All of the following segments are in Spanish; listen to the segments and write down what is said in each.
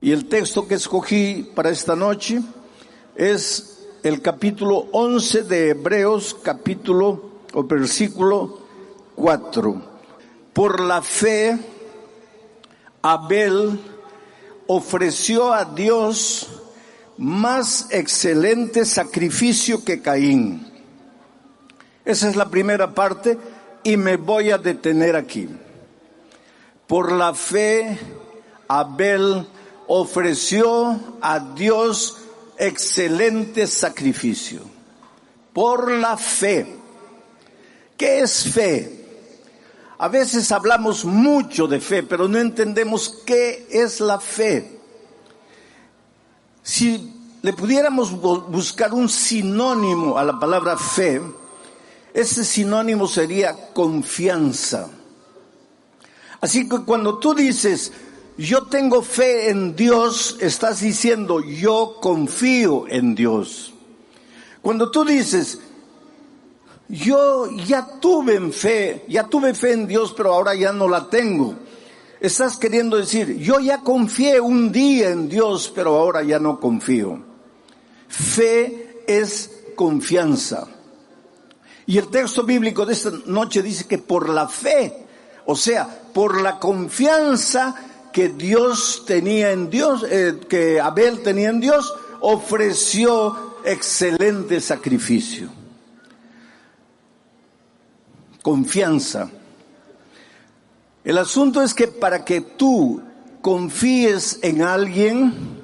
Y el texto que escogí para esta noche es el capítulo 11 de Hebreos, versículo 4. Por la fe, Abel ofreció a Dios más excelente sacrificio que Caín. Esa es la primera parte y me voy a detener aquí. Por la fe, Abel ofreció a Dios excelente sacrificio. Por la fe. ¿Qué es fe? A veces hablamos mucho de fe, pero no entendemos qué es la fe. Si le pudiéramos buscar un sinónimo a la palabra fe, ese sinónimo sería confianza. Así que cuando tú dices, yo tengo fe en Dios, estás diciendo, yo confío en Dios. Cuando tú dices, yo ya tuve fe en Dios, pero ahora ya no la tengo, estás queriendo decir, yo ya confié un día en Dios, pero ahora ya no confío. Fe es confianza. Y el texto bíblico de esta noche dice que por la fe, o sea, por la confianza que Dios tenía en Dios, que Abel tenía en Dios, ofreció excelente sacrificio. Confianza. El asunto es que para que tú confíes en alguien,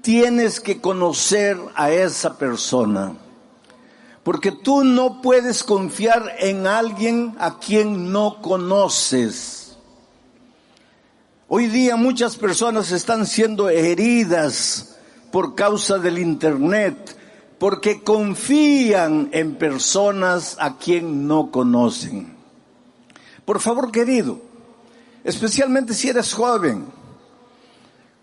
tienes que conocer a esa persona. Porque tú no puedes confiar en alguien a quien no conoces. Hoy día muchas personas están siendo heridas por causa del internet, porque confían en personas a quien no conocen. Por favor, querido, especialmente si eres joven,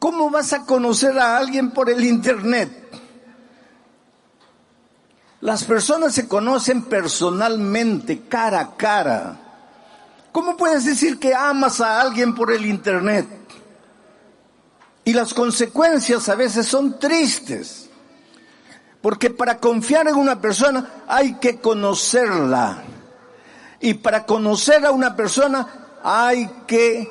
¿cómo vas a conocer a alguien por el internet? Las personas se conocen personalmente, cara a cara. ¿Cómo puedes decir que amas a alguien por el internet? Y las consecuencias a veces son tristes. Porque para confiar en una persona hay que conocerla. Y para conocer a una persona hay que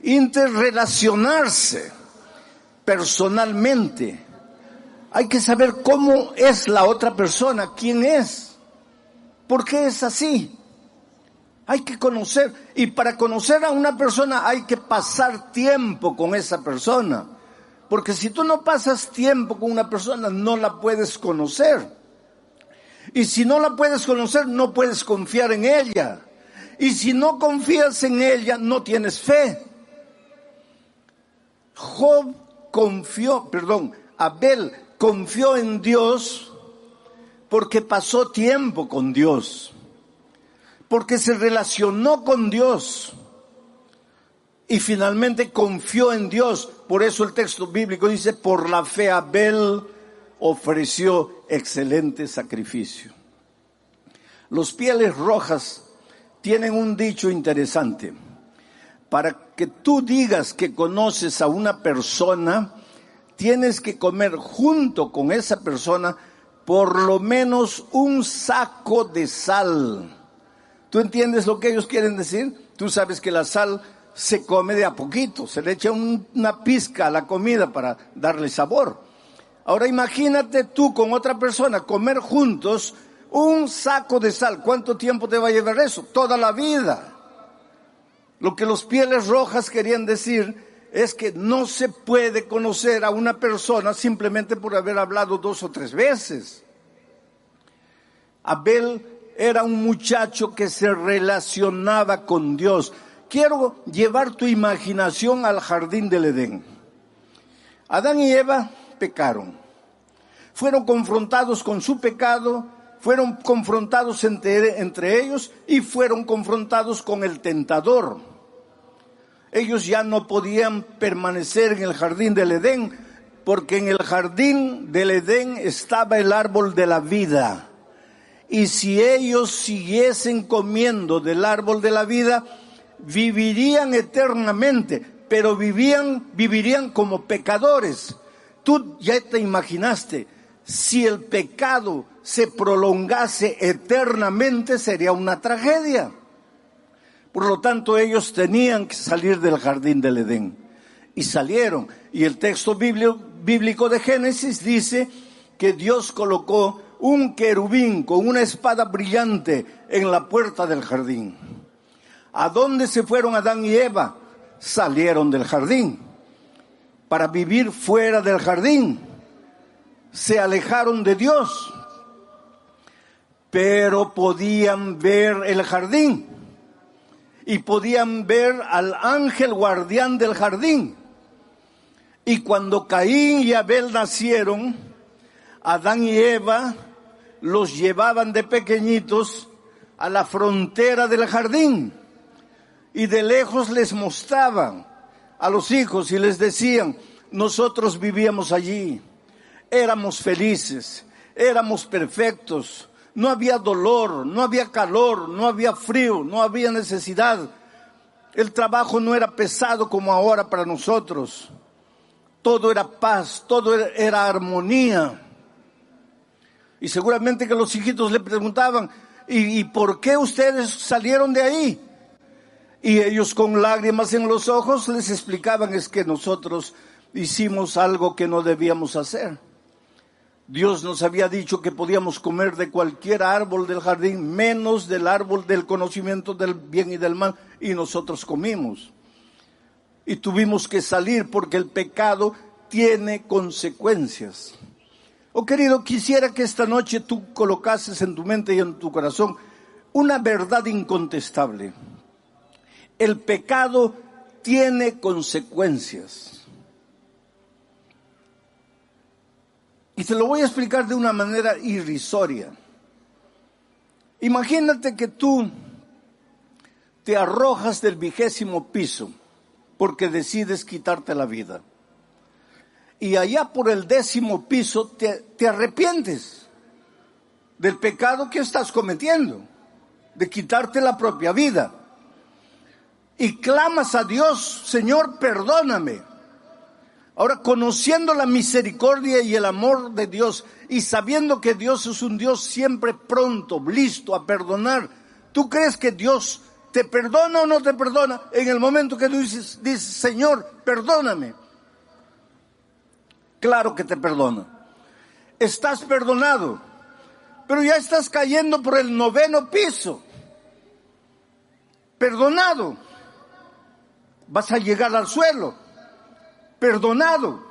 interrelacionarse personalmente. Hay que saber cómo es la otra persona, quién es. ¿Por qué es así? Hay que conocer. Y para conocer a una persona hay que pasar tiempo con esa persona. Porque si tú no pasas tiempo con una persona, no la puedes conocer. Y si no la puedes conocer, no puedes confiar en ella. Y si no confías en ella, no tienes fe. Abel confió en Dios porque pasó tiempo con Dios, porque se relacionó con Dios y finalmente confió en Dios. Por eso el texto bíblico dice, por la fe Abel ofreció excelente sacrificio. Los Pieles Rojas tienen un dicho interesante. Para que tú digas que conoces a una persona, tienes que comer junto con esa persona por lo menos un saco de sal. ¿Tú entiendes lo que ellos quieren decir? Tú sabes que la sal se come de a poquito, se le echa una pizca a la comida para darle sabor. Ahora imagínate tú con otra persona comer juntos un saco de sal. ¿Cuánto tiempo te va a llevar eso? Toda la vida. Lo que los Pieles Rojas querían decir es que no se puede conocer a una persona simplemente por haber hablado 2 o 3 veces. Abel era un muchacho que se relacionaba con Dios. Quiero llevar tu imaginación al jardín del Edén. Adán y Eva pecaron. Fueron confrontados con su pecado, fueron confrontados entre ellos y fueron confrontados con el tentador. Ellos ya no podían permanecer en el jardín del Edén, porque en el jardín del Edén estaba el árbol de la vida. Y si ellos siguiesen comiendo del árbol de la vida, vivirían eternamente, pero vivirían como pecadores. Tú ya te imaginaste, si el pecado se prolongase eternamente, sería una tragedia. Por lo tanto, ellos tenían que salir del jardín del Edén. Y salieron. Y el texto bíblico de Génesis dice que Dios colocó un querubín con una espada brillante en la puerta del jardín. ¿A dónde se fueron Adán y Eva? Salieron del jardín para vivir fuera del jardín. Se alejaron de Dios, pero podían ver el jardín y podían ver al ángel guardián del jardín. Y cuando Caín y Abel nacieron, Adán y Eva los llevaban de pequeñitos a la frontera del jardín y de lejos les mostraban a los hijos y les decían: nosotros vivíamos allí, éramos felices, éramos perfectos, no había dolor, no había calor, no había frío, no había necesidad, el trabajo no era pesado como ahora para nosotros, todo era paz, todo era armonía. Y seguramente que los hijitos le preguntaban: ¿y por qué ustedes salieron de ahí? Y ellos con lágrimas en los ojos les explicaban: es que nosotros hicimos algo que no debíamos hacer. Dios nos había dicho que podíamos comer de cualquier árbol del jardín, menos del árbol del conocimiento del bien y del mal, y nosotros comimos. Y tuvimos que salir porque el pecado tiene consecuencias. Oh querido, quisiera que esta noche tú colocases en tu mente y en tu corazón una verdad incontestable. El pecado tiene consecuencias. Y te lo voy a explicar de una manera irrisoria. Imagínate que tú te arrojas del 20º piso porque decides quitarte la vida. Y allá por el 10º piso te arrepientes del pecado que estás cometiendo, de quitarte la propia vida. Y clamas a Dios: Señor, perdóname. Ahora, conociendo la misericordia y el amor de Dios y sabiendo que Dios es un Dios siempre pronto, listo a perdonar, ¿tú crees que Dios te perdona o no te perdona en el momento que tú dices Señor, perdóname? Claro que te perdona. Estás perdonado, pero ya estás cayendo por el 9º piso. Perdonado. Vas a llegar al suelo. Perdonado.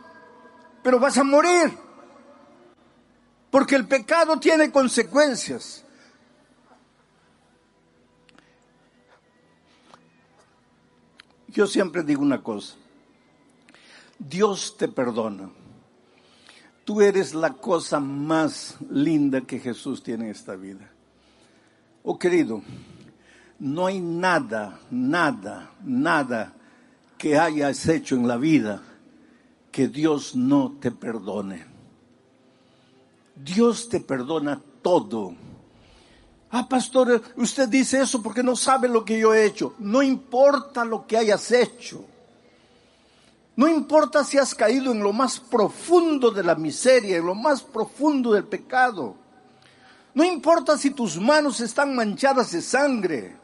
Pero vas a morir. Porque el pecado tiene consecuencias. Yo siempre digo una cosa. Dios te perdona. Tú eres la cosa más linda que Jesús tiene en esta vida. Oh querido, no hay nada que hayas hecho en la vida que Dios no te perdone. Dios te perdona todo. Ah, pastor, usted dice eso porque no sabe lo que yo he hecho. No importa lo que hayas hecho. No importa si has caído en lo más profundo de la miseria, en lo más profundo del pecado. No importa si tus manos están manchadas de sangre,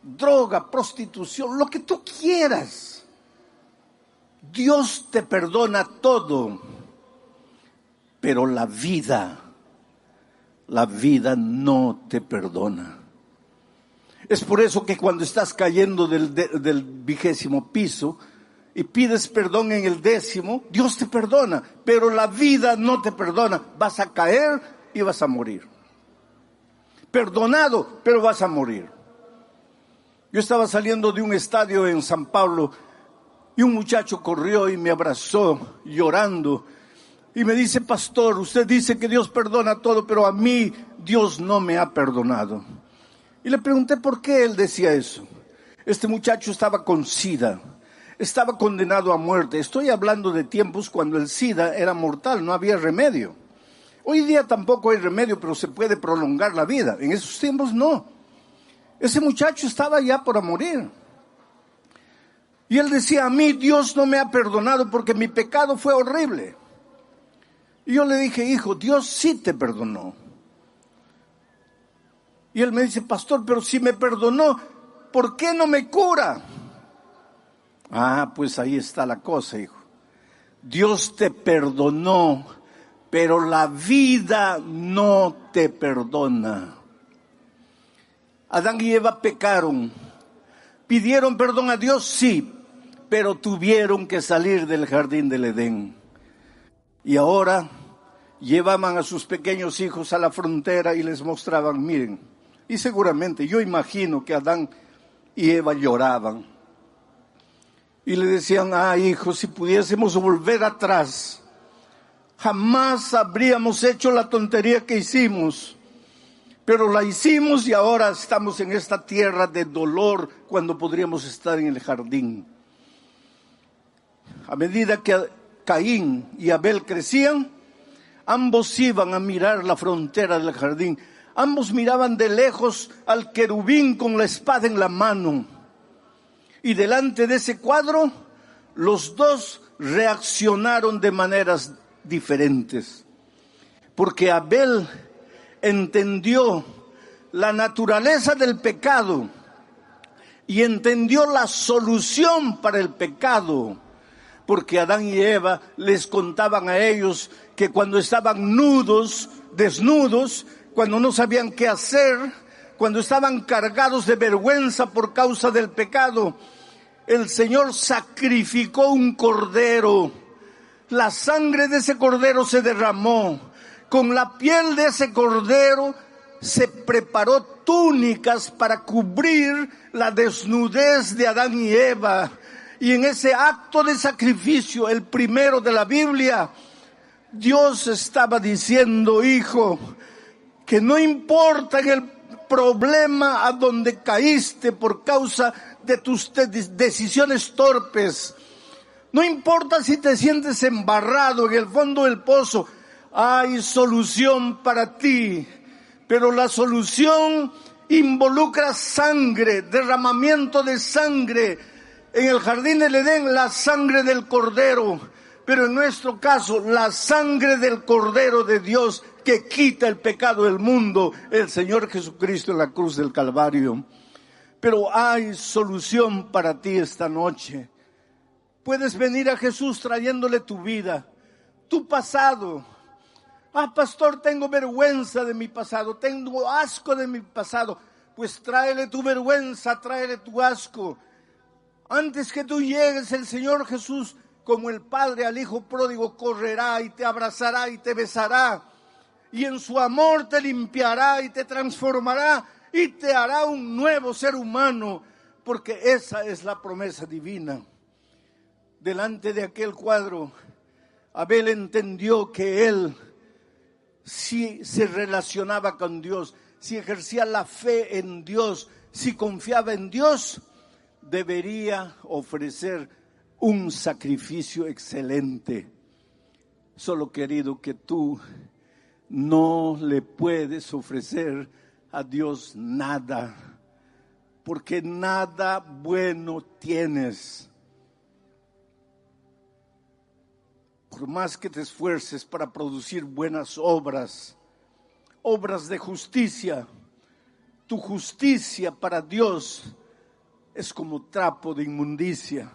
droga, prostitución, lo que tú quieras. Dios te perdona todo, pero la vida no te perdona. Es por eso que cuando estás cayendo del 20º piso, y pides perdón en el 10º, Dios te perdona, pero la vida no te perdona. Vas a caer y vas a morir. Perdonado, pero vas a morir. Yo estaba saliendo de un estadio en San Pablo y un muchacho corrió y me abrazó llorando y me dice: pastor, usted dice que Dios perdona todo, pero a mí Dios no me ha perdonado. Y le pregunté por qué él decía eso. Este muchacho estaba con SIDA. Estaba condenado a muerte. Estoy hablando de tiempos cuando el SIDA era mortal, no había remedio. Hoy día tampoco hay remedio, pero se puede prolongar la vida. En esos tiempos no. Ese muchacho estaba ya por morir. Y él decía, a mí Dios no me ha perdonado porque mi pecado fue horrible. Y yo le dije, hijo, Dios sí te perdonó. Y él me dice, pastor, pero si me perdonó, ¿por qué no me cura? Ah, pues ahí está la cosa, hijo. Dios te perdonó, pero la vida no te perdona. Adán y Eva pecaron. ¿Pidieron perdón a Dios? Sí, pero tuvieron que salir del jardín del Edén. Y ahora llevaban a sus pequeños hijos a la frontera y les mostraban, miren. Y seguramente, yo imagino que Adán y Eva lloraban. Y le decían, hijo, si pudiésemos volver atrás, jamás habríamos hecho la tontería que hicimos. Pero la hicimos y ahora estamos en esta tierra de dolor cuando podríamos estar en el jardín. A medida que Caín y Abel crecían, ambos iban a mirar la frontera del jardín. Ambos miraban de lejos al querubín con la espada en la mano. Y delante de ese cuadro, los dos reaccionaron de maneras diferentes. Porque Abel entendió la naturaleza del pecado y entendió la solución para el pecado. Porque Adán y Eva les contaban a ellos que cuando estaban desnudos, cuando no sabían qué hacer, cuando estaban cargados de vergüenza por causa del pecado, el Señor sacrificó un cordero. La sangre de ese cordero se derramó. Con la piel de ese cordero se preparó túnicas para cubrir la desnudez de Adán y Eva. Y en ese acto de sacrificio, el primero de la Biblia, Dios estaba diciendo, hijo, que no importa en el problema a donde caíste por causa de tus decisiones torpes, no importa si te sientes embarrado en el fondo del pozo, hay solución para ti, pero la solución involucra sangre, derramamiento de sangre. En el jardín del Edén, la sangre del Cordero, pero en nuestro caso, la sangre del Cordero de Dios que quita el pecado del mundo, el Señor Jesucristo en la cruz del Calvario. Pero hay solución para ti esta noche. Puedes venir a Jesús trayéndole tu vida, tu pasado. Pastor, tengo vergüenza de mi pasado, tengo asco de mi pasado. Pues tráele tu vergüenza, tráele tu asco. Antes que tú llegues, el Señor Jesús, como el Padre al Hijo pródigo, correrá y te abrazará y te besará. Y en su amor te limpiará y te transformará y te hará un nuevo ser humano. Porque esa es la promesa divina. Delante de aquel cuadro, Abel entendió que él si se relacionaba con Dios, si ejercía la fe en Dios, si confiaba en Dios, debería ofrecer un sacrificio excelente. Solo, querido, que tú no le puedes ofrecer a Dios nada, porque nada bueno tienes. Por más que te esfuerces para producir buenas obras, obras de justicia, tu justicia para Dios es como trapo de inmundicia.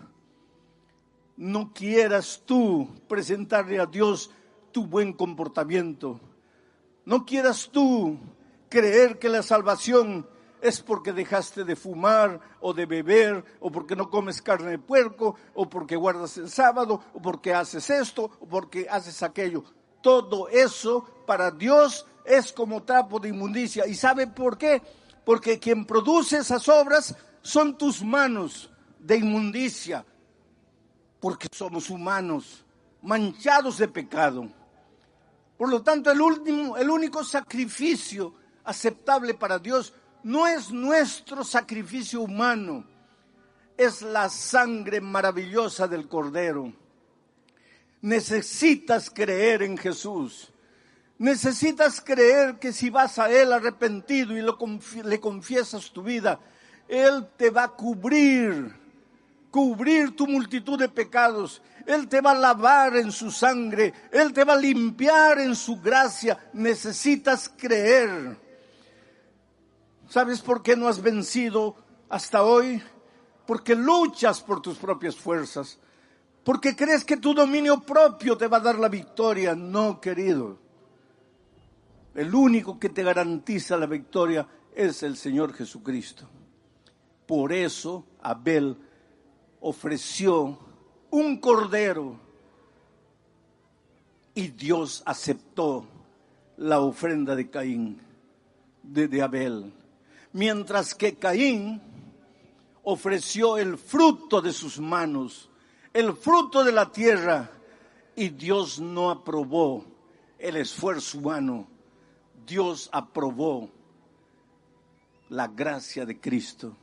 No quieras tú presentarle a Dios tu buen comportamiento. No quieras tú creer que la salvación es porque dejaste de fumar o de beber, o porque no comes carne de puerco, o porque guardas el sábado, o porque haces esto, o porque haces aquello. Todo eso para Dios es como trapo de inmundicia. ¿Y sabe por qué? Porque quien produce esas obras son tus manos de inmundicia, porque somos humanos, manchados de pecado. Por lo tanto, el único sacrificio aceptable para Dios no es nuestro sacrificio humano, es la sangre maravillosa del Cordero. Necesitas creer en Jesús. Necesitas creer que si vas a Él arrepentido y le confiesas tu vida, Él te va a cubrir tu multitud de pecados. Él te va a lavar en su sangre, Él te va a limpiar en su gracia. Necesitas creer. ¿Sabes por qué no has vencido hasta hoy? Porque luchas por tus propias fuerzas, porque crees que tu dominio propio te va a dar la victoria. No, querido. El único que te garantiza la victoria es el Señor Jesucristo. Por eso Abel ofreció un cordero y Dios aceptó la ofrenda de Caín, de Abel. Mientras que Caín ofreció el fruto de sus manos, el fruto de la tierra, y Dios no aprobó el esfuerzo humano. Dios aprobó la gracia de Cristo,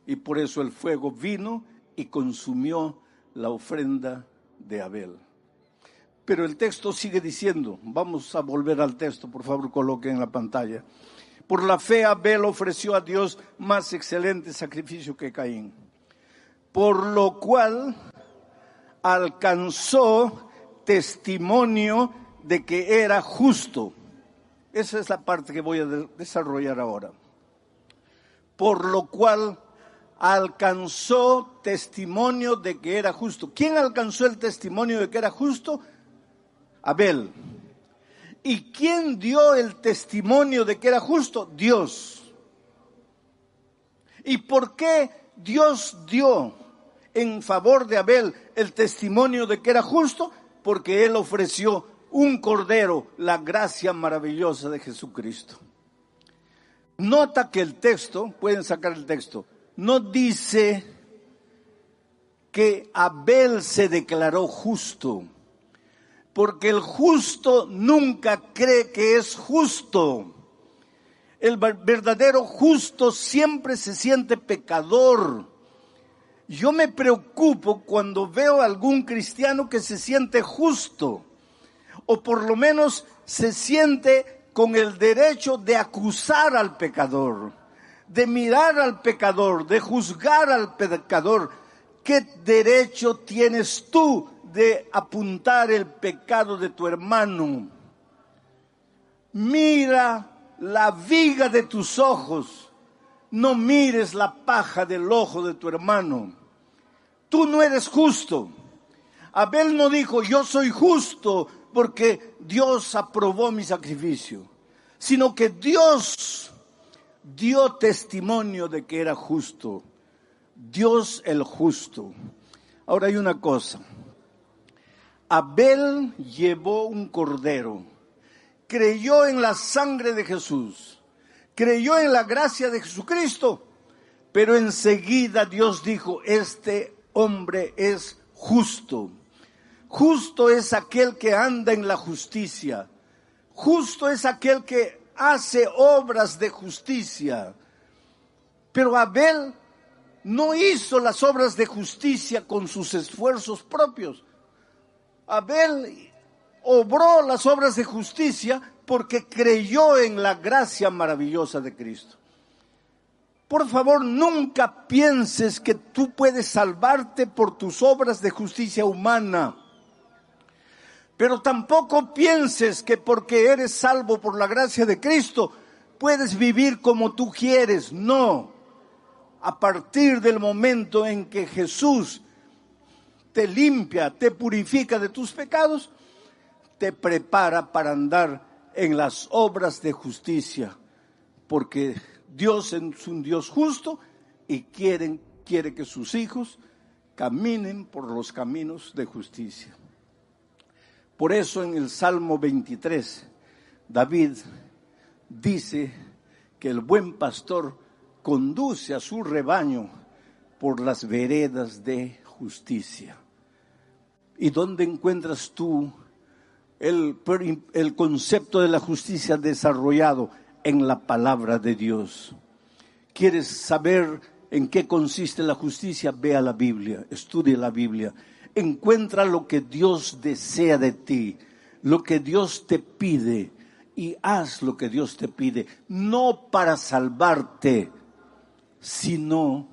y por eso el fuego vino y consumió la ofrenda de Abel. Pero el texto sigue diciendo, vamos a volver al texto, por favor coloquen en la pantalla. Por la fe Abel ofreció a Dios más excelente sacrificio que Caín, por lo cual alcanzó testimonio de que era justo. Esa es la parte que voy a desarrollar ahora. Por lo cual alcanzó testimonio de que era justo. ¿Quién alcanzó el testimonio de que era justo? Abel. ¿Y quién dio el testimonio de que era justo? Dios. ¿Y por qué Dios dio en favor de Abel el testimonio de que era justo? Porque él ofreció un cordero, la gracia maravillosa de Jesucristo. Nota que el texto, pueden sacar el texto, no dice que Abel se declaró justo, porque el justo nunca cree que es justo. El verdadero justo siempre se siente pecador. Yo me preocupo cuando veo a algún cristiano que se siente justo, o por lo menos se siente con el derecho de acusar al pecador, de mirar al pecador, de juzgar al pecador. ¿Qué derecho tienes tú de apuntar el pecado de tu hermano? Mira la viga de tus ojos, no mires la paja del ojo de tu hermano. Tú no eres justo. Abel no dijo, yo soy justo porque Dios aprobó mi sacrificio, sino que Dios dio testimonio de que era justo. Dios el justo. Ahora hay una cosa. Abel llevó un cordero, creyó en la sangre de Jesús, creyó en la gracia de Jesucristo, pero enseguida Dios dijo, este hombre es justo. Justo es aquel que anda en la justicia. Justo es aquel que hace obras de justicia. Pero Abel no hizo las obras de justicia con sus esfuerzos propios. Abel obró las obras de justicia porque creyó en la gracia maravillosa de Cristo. Por favor, nunca pienses que tú puedes salvarte por tus obras de justicia humana. Pero tampoco pienses que porque eres salvo por la gracia de Cristo, puedes vivir como tú quieres. No. A partir del momento en que Jesús te limpia, te purifica de tus pecados, te prepara para andar en las obras de justicia. Porque Dios es un Dios justo y quiere que sus hijos caminen por los caminos de justicia. Por eso en el Salmo 23, David dice que el buen pastor conduce a su rebaño por las veredas de justicia. ¿Y dónde encuentras tú el concepto de la justicia desarrollado? En la palabra de Dios. ¿Quieres saber en qué consiste la justicia? Ve a la Biblia, estudia la Biblia. Encuentra lo que Dios desea de ti, lo que Dios te pide, y haz lo que Dios te pide, no para salvarte, sino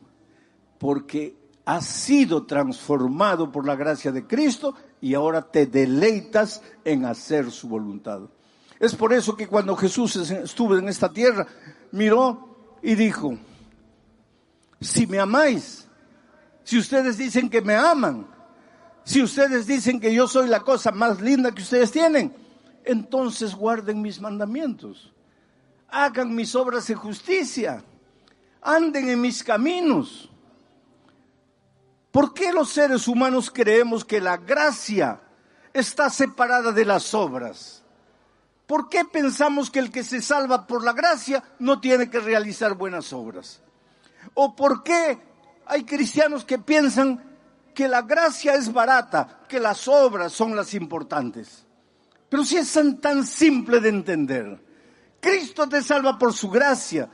porque has sido transformado por la gracia de Cristo y ahora te deleitas en hacer su voluntad. Es por eso que cuando Jesús estuvo en esta tierra, miró y dijo: si me amáis, si ustedes dicen que me aman, si ustedes dicen que yo soy la cosa más linda que ustedes tienen, entonces guarden mis mandamientos, hagan mis obras de justicia, anden en mis caminos. ¿Por qué los seres humanos creemos que la gracia está separada de las obras? ¿Por qué pensamos que el que se salva por la gracia no tiene que realizar buenas obras? ¿O por qué hay cristianos que piensan que la gracia es barata, que las obras son las importantes? Pero si es tan simple de entender. Cristo te salva por su gracia,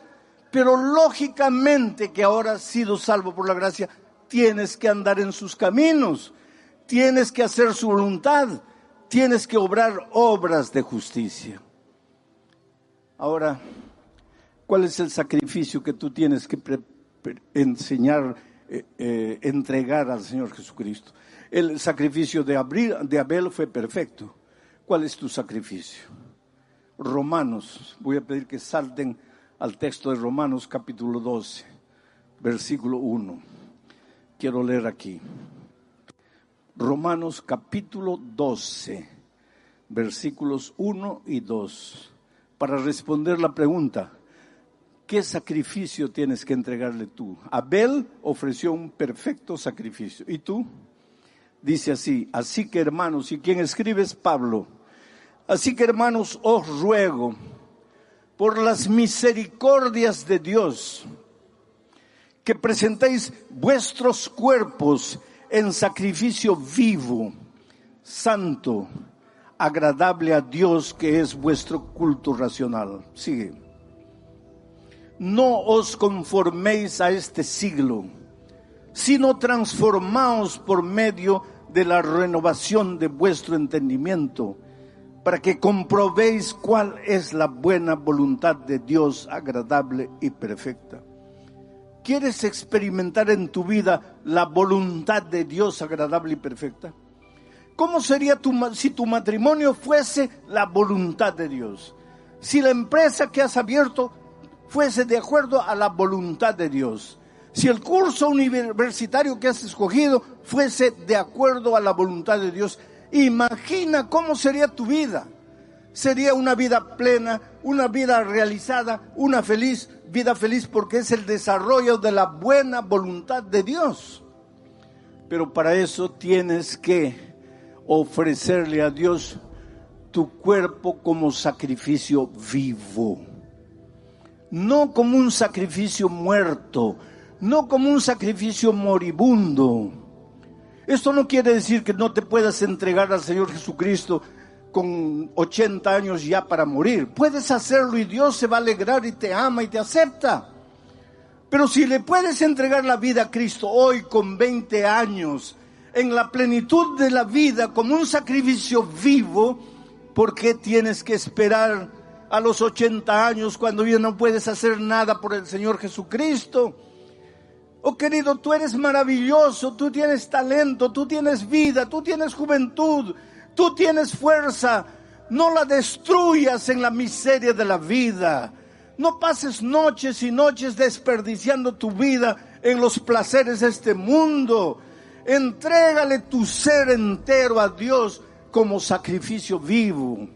pero lógicamente que ahora has sido salvo por la gracia, tienes que andar en sus caminos, tienes que hacer su voluntad, tienes que obrar obras de justicia. Ahora, ¿cuál es el sacrificio que tú tienes que entregar al Señor Jesucristo? El sacrificio de Abel fue perfecto. ¿Cuál es tu sacrificio? Romanos, voy a pedir que salten al texto de Romanos capítulo 12, versículo 1. Quiero leer aquí. Romanos capítulo 12, versículos 1 y 2. Para responder la pregunta, ¿qué sacrificio tienes que entregarle tú? Abel ofreció un perfecto sacrificio. ¿Y tú? Dice así: así que hermanos, ¿y quién escribe es Pablo? Así que hermanos, os ruego por las misericordias de Dios que presentéis vuestros cuerpos en sacrificio vivo, santo, agradable a Dios, que es vuestro culto racional. Sigue. No os conforméis a este siglo, sino transformaos por medio de la renovación de vuestro entendimiento, para que comprobéis cuál es la buena voluntad de Dios, agradable y perfecta. ¿Quieres experimentar en tu vida la voluntad de Dios agradable y perfecta? ¿Cómo sería si tu matrimonio fuese la voluntad de Dios? Si la empresa que has abierto fuese de acuerdo a la voluntad de Dios. Si el curso universitario que has escogido fuese de acuerdo a la voluntad de Dios. Imagina cómo sería tu vida. Sería una vida plena, una vida realizada, una vida feliz, porque es el desarrollo de la buena voluntad de Dios. Pero para eso tienes que ofrecerle a Dios tu cuerpo como sacrificio vivo, no como un sacrificio muerto, no como un sacrificio moribundo. Esto no quiere decir que no te puedas entregar al Señor Jesucristo con 80 años ya para morir. Puedes hacerlo y Dios se va a alegrar y te ama y te acepta. Pero si le puedes entregar la vida a Cristo hoy con 20 años, en la plenitud de la vida, como un sacrificio vivo, ¿por qué tienes que esperar a los 80 años cuando ya no puedes hacer nada por el Señor Jesucristo? Oh querido, tú eres maravilloso, tú tienes talento, tú tienes vida, tú tienes juventud, tú tienes fuerza. No la destruyas en la miseria de la vida. No pases noches y noches desperdiciando tu vida en los placeres de este mundo. Entrégale tu ser entero a Dios como sacrificio vivo.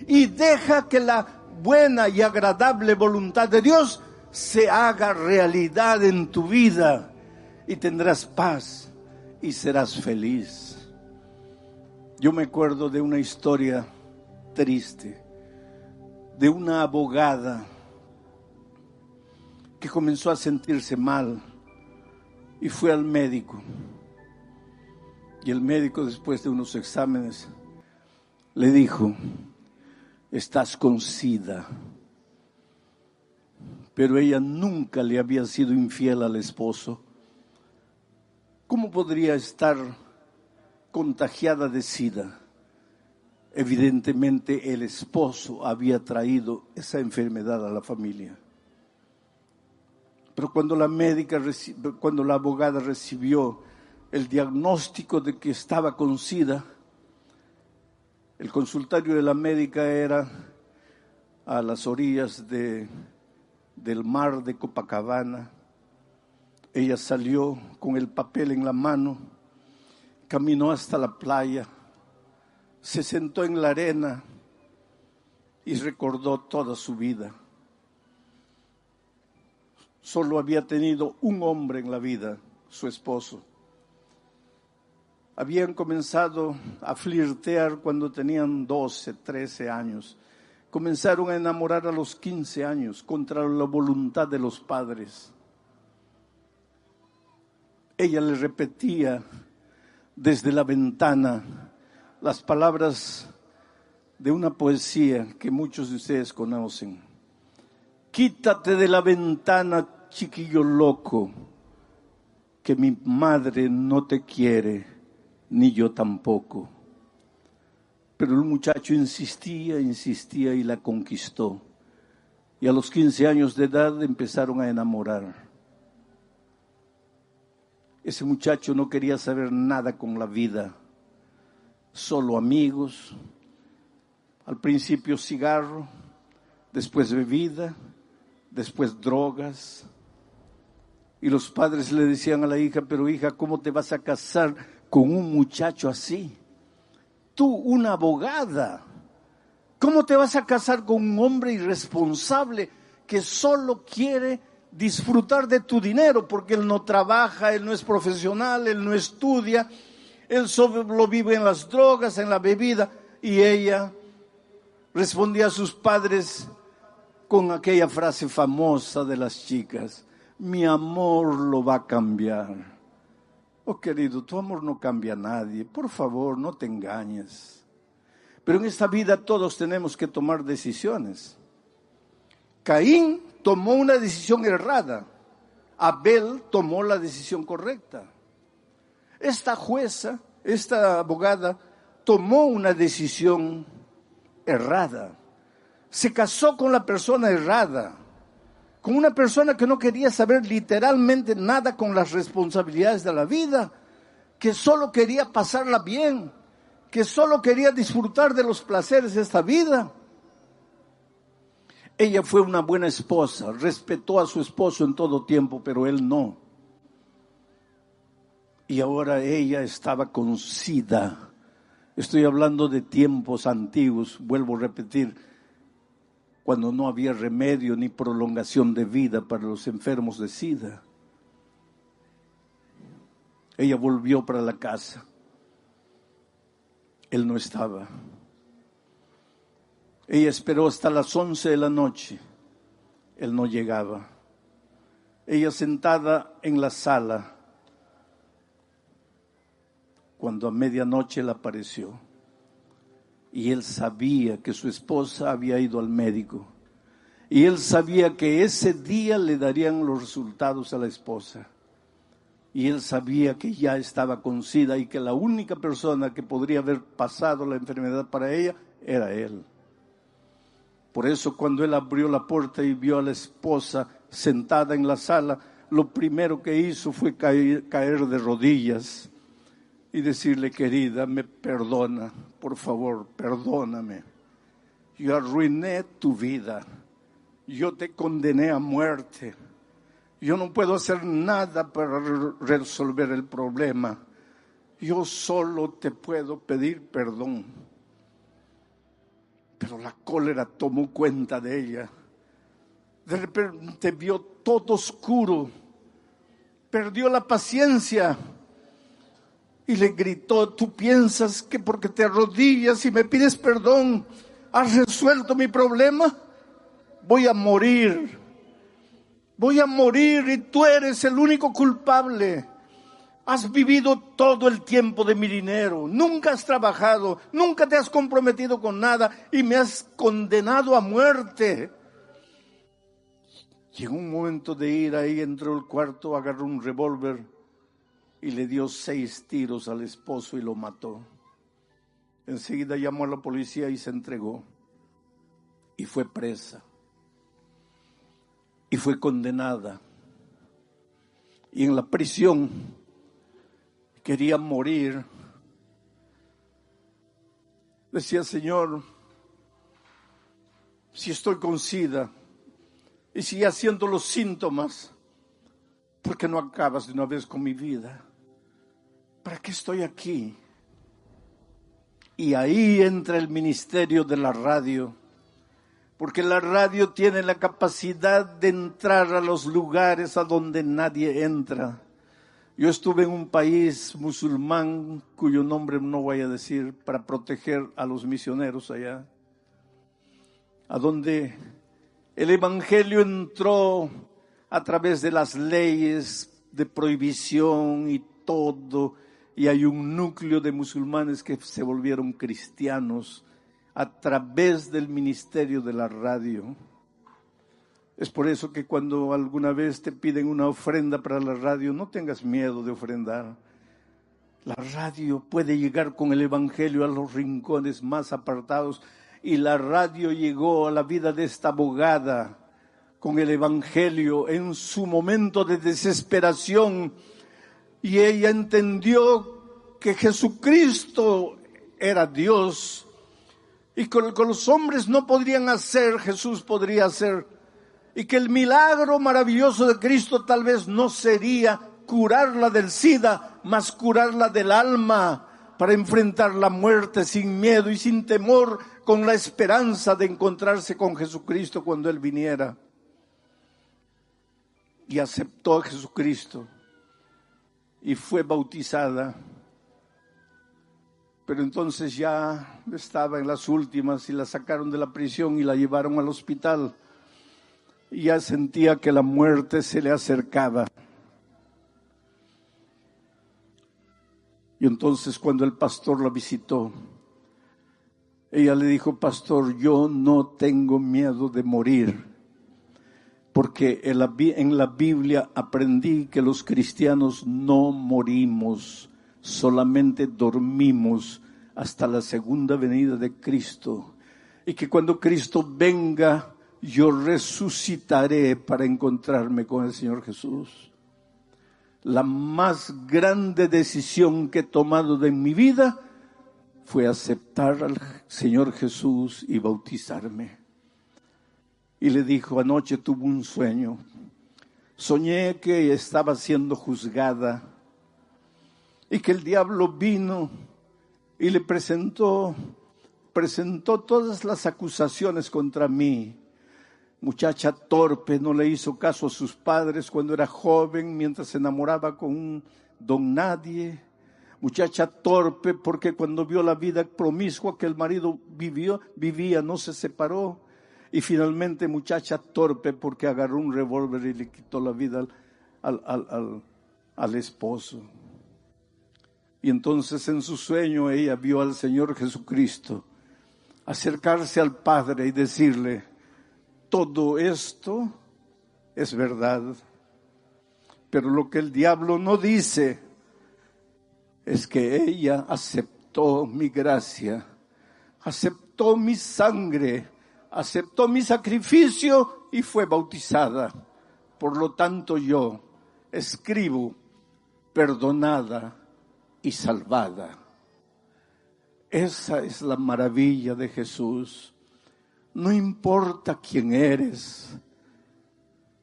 Y deja que la buena y agradable voluntad de Dios se haga realidad en tu vida. Y tendrás paz y serás feliz. Yo me acuerdo de una historia triste de una abogada que comenzó a sentirse mal y fue al médico. Y el médico, después de unos exámenes, le dijo: estás con SIDA. Pero ella nunca le había sido infiel al esposo. ¿Cómo podría estar contagiada de SIDA? Evidentemente el esposo había traído esa enfermedad a la familia. Pero cuando la abogada recibió el diagnóstico de que estaba con SIDA, el consultorio de la médica era a las orillas del mar de Copacabana. Ella salió con el papel en la mano, caminó hasta la playa, se sentó en la arena y recordó toda su vida. Solo había tenido un hombre en la vida, su esposo. Habían comenzado a flirtear cuando tenían 12, 13 años. Comenzaron a enamorar a los 15 años contra la voluntad de los padres. Ella le repetía desde la ventana las palabras de una poesía que muchos de ustedes conocen. Quítate de la ventana, chiquillo loco, que mi madre no te quiere, ni yo tampoco. Pero el muchacho insistía y la conquistó. Y a los 15 años de edad empezaron a enamorar. Ese muchacho no quería saber nada con la vida, solo amigos, al principio cigarro, después bebida, después drogas. Y los padres le decían a la hija, pero hija, ¿cómo te vas a casar con un muchacho así? Tú, una abogada, ¿cómo te vas a casar con un hombre irresponsable que solo quiere disfrutar de tu dinero? Porque él no trabaja, él no es profesional, él no estudia, él solo vive en las drogas, en la bebida. Y ella respondía a sus padres con aquella frase famosa de las chicas: mi amor lo va a cambiar. Oh, querido, tu amor no cambia a nadie. Por favor, no te engañes. Pero en esta vida todos tenemos que tomar decisiones. Caín tomó una decisión errada. Abel tomó la decisión correcta. Esta jueza, esta abogada, tomó una decisión errada. Se casó con la persona errada. Con una persona que no quería saber literalmente nada con las responsabilidades de la vida, que solo quería pasarla bien, que solo quería disfrutar de los placeres de esta vida. Ella fue una buena esposa, respetó a su esposo en todo tiempo, pero él no. Y ahora ella estaba con SIDA. Estoy hablando de tiempos antiguos, vuelvo a repetir, cuando no había remedio ni prolongación de vida para los enfermos de SIDA. Ella volvió para la casa. Él no estaba. Ella esperó hasta las 11 de la noche. Él no llegaba. Ella sentada en la sala, cuando a medianoche él apareció. Y él sabía que su esposa había ido al médico. Y él sabía que ese día le darían los resultados a la esposa. Y él sabía que ya estaba con SIDA y que la única persona que podría haber pasado la enfermedad para ella era él. Por eso cuando él abrió la puerta y vio a la esposa sentada en la sala, lo primero que hizo fue caer de rodillas y decirle: querida, me perdona, por favor, perdóname. Yo arruiné tu vida, yo te condené a muerte, yo no puedo hacer nada para resolver el problema, yo solo te puedo pedir perdón. Pero la cólera tomó cuenta de ella. De repente vio todo oscuro, perdió la paciencia. Y le gritó: ¿tú piensas que porque te arrodillas y me pides perdón has resuelto mi problema? Voy a morir y tú eres el único culpable. Has vivido todo el tiempo de mi dinero, nunca has trabajado, nunca te has comprometido con nada y me has condenado a muerte. Llegó un momento de ira, ahí entró al cuarto, agarró un revólver y le dio 6 tiros al esposo y lo mató. Enseguida llamó a la policía y se entregó. Y fue presa. Y fue condenada. Y en la prisión quería morir. Decía: Señor, si estoy con SIDA y si ya siento los síntomas, ¿por qué no acabas de una vez con mi vida? ¿Para qué estoy aquí? Y ahí entra el ministerio de la radio, porque la radio tiene la capacidad de entrar a los lugares a donde nadie entra. Yo estuve en un país musulmán, cuyo nombre no voy a decir, para proteger a los misioneros allá, a donde el evangelio entró a través de las leyes de prohibición y todo, y hay un núcleo de musulmanes que se volvieron cristianos a través del ministerio de la radio. Es por eso que cuando alguna vez te piden una ofrenda para la radio, no tengas miedo de ofrendar. La radio puede llegar con el evangelio a los rincones más apartados, y la radio llegó a la vida de esta abogada con el evangelio en su momento de desesperación, y ella entendió que Jesucristo era Dios, y con los hombres no podrían hacer, Jesús podría hacer, y que el milagro maravilloso de Cristo tal vez no sería curarla del SIDA, mas curarla del alma, para enfrentar la muerte sin miedo y sin temor, con la esperanza de encontrarse con Jesucristo cuando Él viniera. Y aceptó a Jesucristo y fue bautizada. Pero entonces ya estaba en las últimas y la sacaron de la prisión y la llevaron al hospital. Y ya sentía que la muerte se le acercaba. Y entonces cuando el pastor la visitó, ella le dijo: pastor, yo no tengo miedo de morir, porque en la Biblia aprendí que los cristianos no morimos, solamente dormimos hasta la segunda venida de Cristo, y que cuando Cristo venga, yo resucitaré para encontrarme con el Señor Jesús. La más grande decisión que he tomado en mi vida fue aceptar al Señor Jesús y bautizarme. Y le dijo: anoche tuve un sueño. Soñé que estaba siendo juzgada y que el diablo vino y le presentó todas las acusaciones contra mí. Muchacha torpe, no le hizo caso a sus padres cuando era joven, mientras se enamoraba con un don nadie. Muchacha torpe porque cuando vio la vida promiscua que el marido vivía, no se separó. Y finalmente muchacha torpe porque agarró un revólver y le quitó la vida al esposo. Y entonces en su sueño ella vio al Señor Jesucristo acercarse al Padre y decirle: todo esto es verdad, pero lo que el diablo no dice es que ella aceptó mi gracia, aceptó mi sangre, aceptó mi sacrificio y fue bautizada. Por lo tanto yo escribo: perdonada y salvada. Esa es la maravilla de Jesús. No importa quién eres,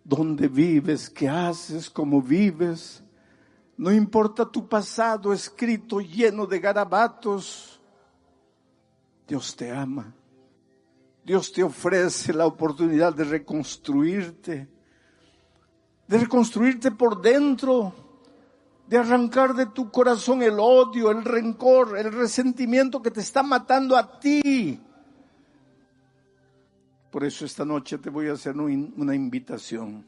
dónde vives, qué haces, cómo vives. No importa tu pasado escrito lleno de garabatos. Dios te ama. Dios te ofrece la oportunidad de reconstruirte por dentro, de arrancar de tu corazón el odio, el rencor, el resentimiento que te está matando a ti. Por eso esta noche te voy a hacer una invitación.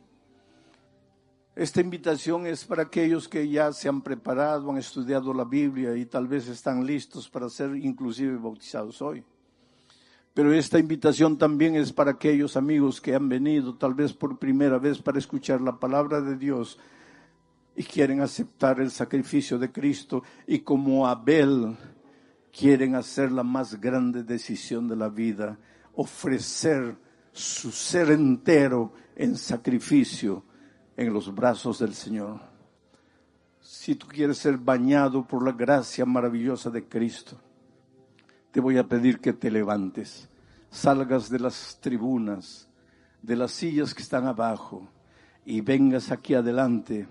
Esta invitación es para aquellos que ya se han preparado, han estudiado la Biblia y tal vez están listos para ser inclusive bautizados hoy. Pero esta invitación también es para aquellos amigos que han venido tal vez por primera vez para escuchar la palabra de Dios y quieren aceptar el sacrificio de Cristo, y como Abel quieren hacer la más grande decisión de la vida, ofrecer su ser entero en sacrificio en los brazos del Señor. Si tú quieres ser bañado por la gracia maravillosa de Cristo, te voy a pedir que te levantes, salgas de las tribunas, de las sillas que están abajo y vengas aquí adelante